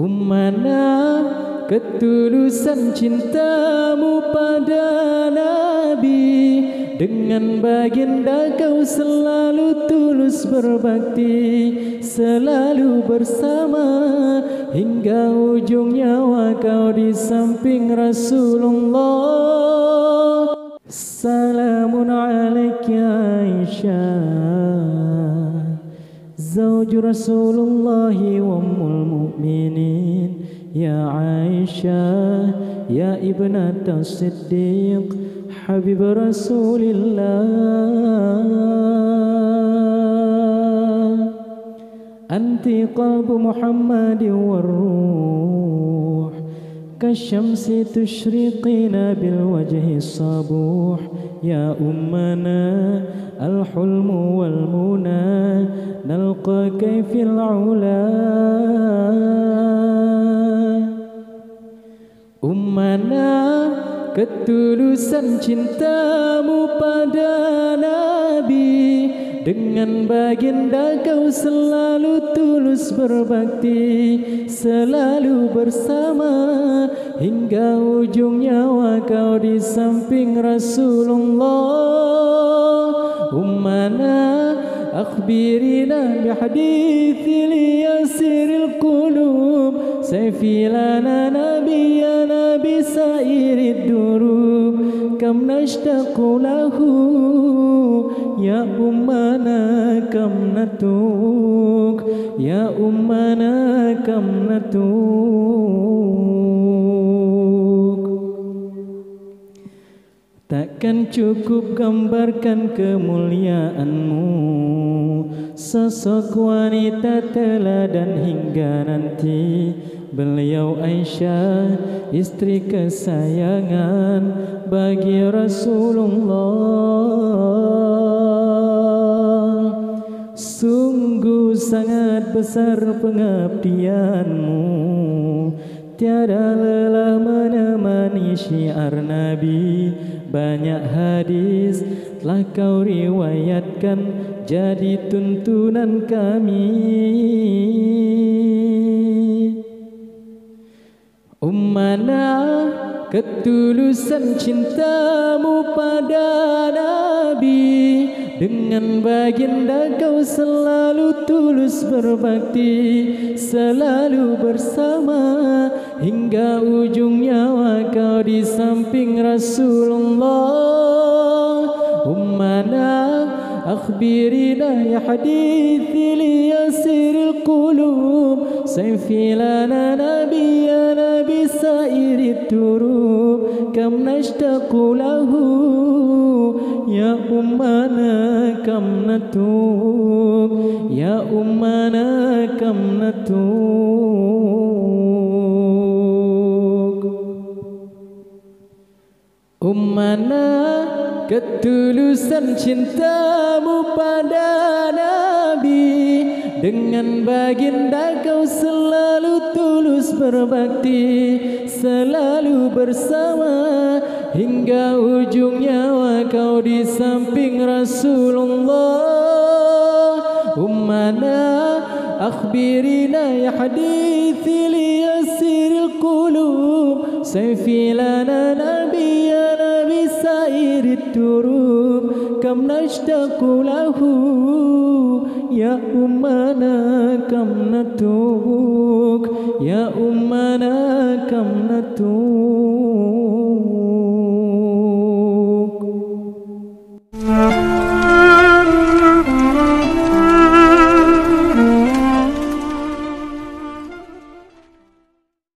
Ummana, ketulusan cintamu pada Nabi, dengan baginda kau selalu tulus berbakti, selalu bersama hingga ujung nyawa kau di samping Rasulullah. Salamun alaika Aisyah, zawju Rasulullah wa ummul mu'minin. Ya Aisyah, ya ibnata Siddiq, habib Rasulillah. Anti qalbu Muhammadin war-ruh, kasyamsi tushriqina bilwajhi sabuh. Ya ummana al-hulmu wal-muna, nalqaka fil ula. Ummana, ketulusan cintamu pada Nabi, dengan baginda kau selalu tulus berbakti, selalu bersama hingga ujung nyawa kau di samping Rasulullah. Ummana, akhbirina bihadithil yasiril qulub, sayfi lana nabiyana bisairid durub, kam nashtaqu lahu, ya ummana kam natuk, ya ummana kam natuk. Takkan cukup gambarkan kemuliaanmu, sosok wanita teladan hingga nanti. Beliau Aisyah, istri kesayangan bagi Rasulullah. Sungguh sangat besar pengabdianmu, tiada lelah menemani syiar Nabi. Banyak hadis telah kau riwayatkan, jadi tuntunan kami. Ummana, ketulusan cintamu pada Nabi, dengan baginda kau selalu tulus berbakti, selalu bersama hingga ujung nyawa kau di samping Rasulullah. Ummana, akhbirina ya hadithil yasiril qulub, sayfi lana nabiyana bisairid durub, kam nashtaqu lahu, ya ummana kam natuk, ya ummana kam natuk. Ummana, ketulusan cintamu pada Nabi, dengan baginda kau selalu tulus berbakti, selalu bersama hingga ujung nyawa kau di samping Rasulullah. Ummana, akhbirina ya hadithil yasiril qulub, sayfi lana nabiyana bisairid durub, kam nashtaqu lahu, ya ummana kam natuk, ya ummana kam natuk.